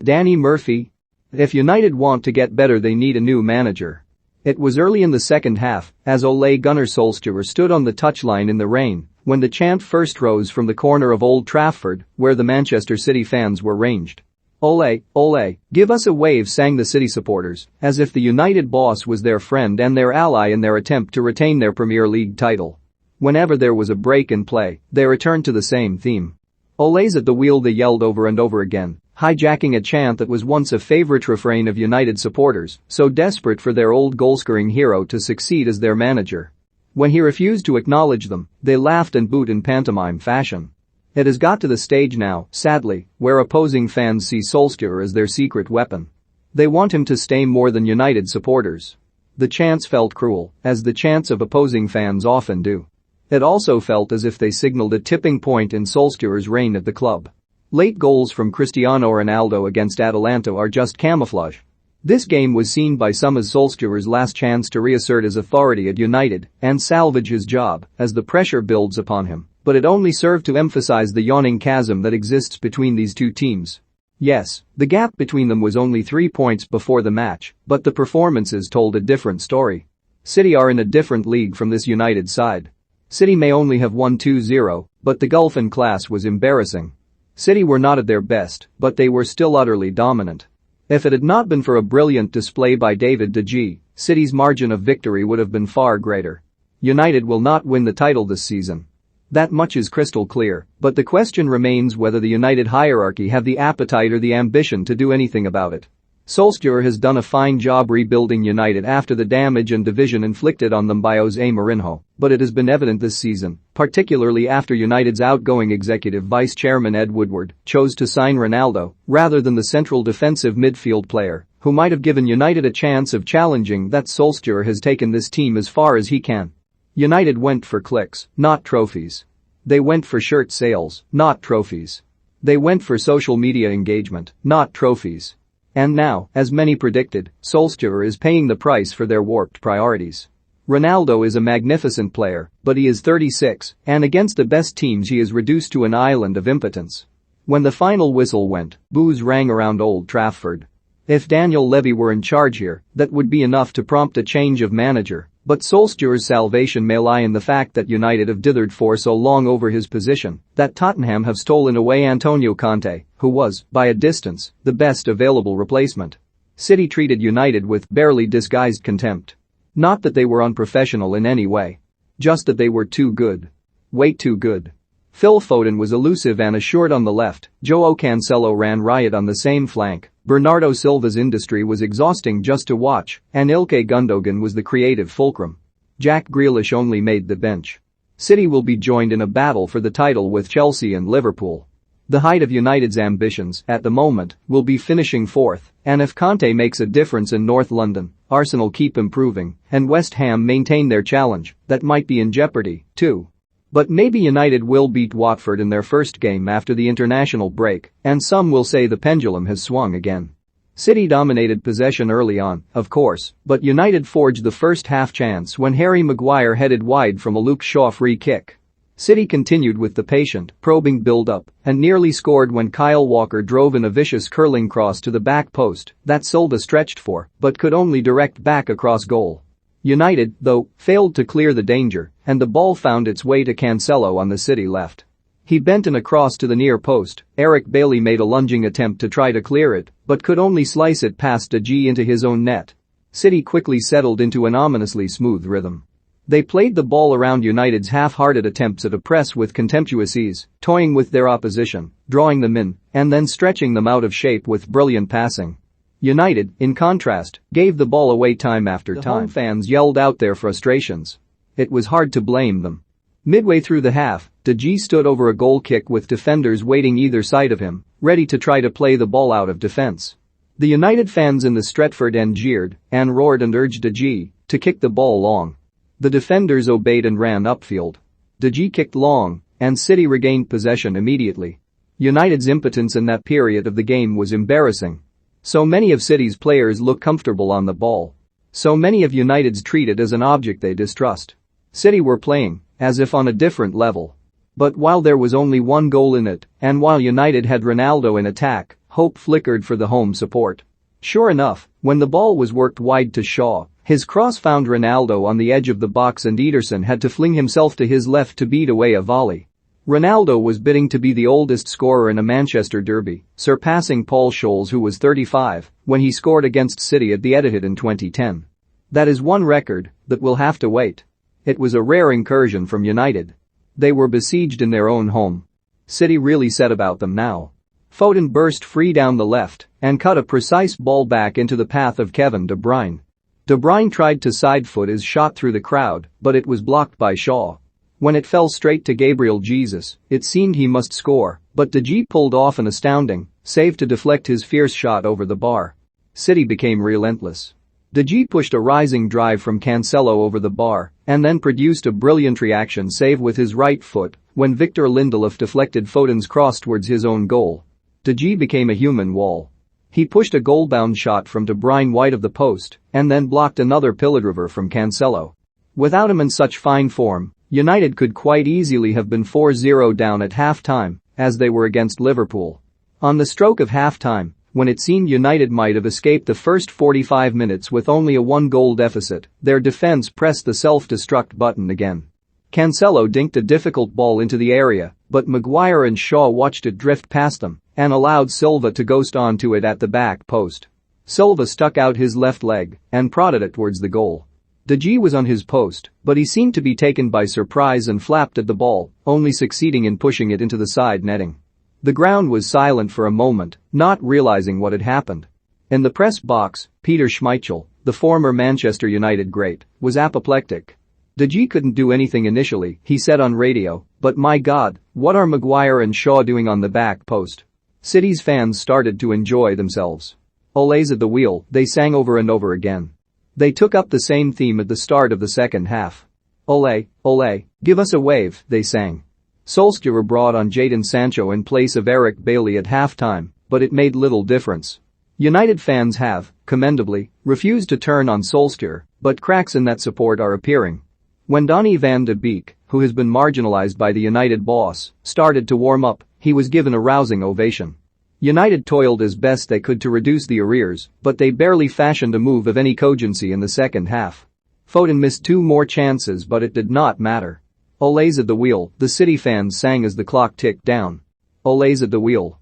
Danny Murphy? If United want to get better, they need a new manager. It was early in the second half, as Ole Gunnar Solskjaer stood on the touchline in the rain, when the chant first rose from the corner of Old Trafford, where the Manchester City fans were ranged. "Ole, Ole, give us a wave," sang the City supporters, as if the United boss was their friend and their ally in their attempt to retain their Premier League title. Whenever there was a break in play, they returned to the same theme. "Ole's at the wheel," they yelled over and over again, hijacking a chant that was once a favorite refrain of United supporters, so desperate for their old goal-scoring hero to succeed as their manager. When he refused to acknowledge them, they laughed and booed in pantomime fashion. It has got to the stage now, sadly, where opposing fans see Solskjaer as their secret weapon. They want him to stay more than United supporters. The chants felt cruel, as the chants of opposing fans often do. It also felt as if they signaled a tipping point in Solskjaer's reign at the club. Late goals from Cristiano Ronaldo against Atalanta are just camouflage. This game was seen by some as Solskjaer's last chance to reassert his authority at United and salvage his job as the pressure builds upon him, but it only served to emphasize the yawning chasm that exists between these two teams. Yes, the gap between them was only 3 points before the match, but the performances told a different story. City are in a different league from this United side. City may only have won 2-0, but the gulf in class was embarrassing. City were not at their best, but they were still utterly dominant. If it had not been for a brilliant display by David De Gea, City's margin of victory would have been far greater. United will not win the title this season. That much is crystal clear, but the question remains whether the United hierarchy have the appetite or the ambition to do anything about it. Solskjaer has done a fine job rebuilding United after the damage and division inflicted on them by Jose Mourinho, but it has been evident this season, particularly after United's outgoing executive vice-chairman Ed Woodward chose to sign Ronaldo rather than the central defensive midfield player who might have given United a chance of challenging, that Solskjaer has taken this team as far as he can. United went for clicks, not trophies. They went for shirt sales, not trophies. They went for social media engagement, not trophies. And now, as many predicted, Solskjaer is paying the price for their warped priorities. Ronaldo is a magnificent player, but he is 36, and against the best teams he is reduced to an island of impotence. When the final whistle went, boos rang around Old Trafford. If Daniel Levy were in charge here, that would be enough to prompt a change of manager, but Solskjaer's salvation may lie in the fact that United have dithered for so long over his position that Tottenham have stolen away Antonio Conte, who was, by a distance, the best available replacement. City treated United with barely disguised contempt. Not that they were unprofessional in any way. Just that they were too good. Way too good. Phil Foden was elusive and assured on the left, Joao Cancelo ran riot on the same flank, Bernardo Silva's industry was exhausting just to watch, and Ilkay Gundogan was the creative fulcrum. Jack Grealish only made the bench. City will be joined in a battle for the title with Chelsea and Liverpool. The height of United's ambitions, at the moment, will be finishing fourth, and if Conte makes a difference in North London, Arsenal keep improving, and West Ham maintain their challenge, that might be in jeopardy, too. But maybe United will beat Watford in their first game after the international break, and some will say the pendulum has swung again. City dominated possession early on, of course, but United forged the first half chance when Harry Maguire headed wide from a Luke Shaw free kick. City continued with the patient, probing build-up and nearly scored when Kyle Walker drove in a vicious curling cross to the back post that Silva stretched for but could only direct back across goal. United, though, failed to clear the danger, and the ball found its way to Cancelo on the City left. He bent in a cross to the near post. Eric Bailly made a lunging attempt to try to clear it, but could only slice it past De Gea into his own net. City quickly settled into an ominously smooth rhythm. They played the ball around United's half-hearted attempts at a press with contemptuous ease, toying with their opposition, drawing them in, and then stretching them out of shape with brilliant passing. United, in contrast, gave the ball away time after time. The home fans yelled out their frustrations. It was hard to blame them. Midway through the half, De Gea stood over a goal kick with defenders waiting either side of him, ready to try to play the ball out of defense. The United fans in the Stretford end jeered and roared and urged De Gea to kick the ball long. The defenders obeyed and ran upfield. De Gea kicked long, and City regained possession immediately. United's impotence in that period of the game was embarrassing. So many of City's players look comfortable on the ball. So many of United's treat it as an object they distrust. City were playing as if on a different level. But while there was only one goal in it, and while United had Ronaldo in attack, hope flickered for the home support. Sure enough, when the ball was worked wide to Shaw, his cross found Ronaldo on the edge of the box and Ederson had to fling himself to his left to beat away a volley. Ronaldo was bidding to be the oldest scorer in a Manchester derby, surpassing Paul Scholes, who was 35, when he scored against City at the Etihad in 2010. That is one record that will have to wait. It was a rare incursion from United. They were besieged in their own home. City really set about them now. Foden burst free down the left and cut a precise ball back into the path of Kevin De Bruyne. De Bruyne tried to side-foot his shot through the crowd, but it was blocked by Shaw. When it fell straight to Gabriel Jesus, it seemed he must score, but De Gea pulled off an astounding save to deflect his fierce shot over the bar. City became relentless. De Gea pushed a rising drive from Cancelo over the bar and then produced a brilliant reaction save with his right foot when Victor Lindelof deflected Foden's cross towards his own goal. De Gea became a human wall. He pushed a goal-bound shot from De Bruyne wide of the post and then blocked another pill-driver from Cancelo. Without him in such fine form, United could quite easily have been 4-0 down at half-time, as they were against Liverpool. On the stroke of half-time, when it seemed United might have escaped the first 45 minutes with only a one-goal deficit, their defense pressed the self-destruct button again. Cancelo dinked a difficult ball into the area, but Maguire and Shaw watched it drift past them and allowed Silva to ghost onto it at the back post. Silva stuck out his left leg and prodded it towards the goal. De Gea was on his post, but he seemed to be taken by surprise and flapped at the ball, only succeeding in pushing it into the side netting. The ground was silent for a moment, not realizing what had happened. In the press box, Peter Schmeichel, the former Manchester United great, was apoplectic. De Gea couldn't do anything initially, he said on radio, but my God, what are Maguire and Shaw doing on the back post? City's fans started to enjoy themselves. Ole's at the wheel, they sang over and over again. They took up the same theme at the start of the second half. Ole, ole, give us a wave, they sang. Solskjaer brought on Jadon Sancho in place of Eric Bailly at halftime, but it made little difference. United fans have, commendably, refused to turn on Solskjaer, but cracks in that support are appearing. When Donny van de Beek, who has been marginalized by the United boss, started to warm up, he was given a rousing ovation. United toiled as best they could to reduce the arrears, but they barely fashioned a move of any cogency in the second half. Foden missed 2 more chances, but it did not matter. Ole's at the wheel, the City fans sang as the clock ticked down. Ole's at the wheel.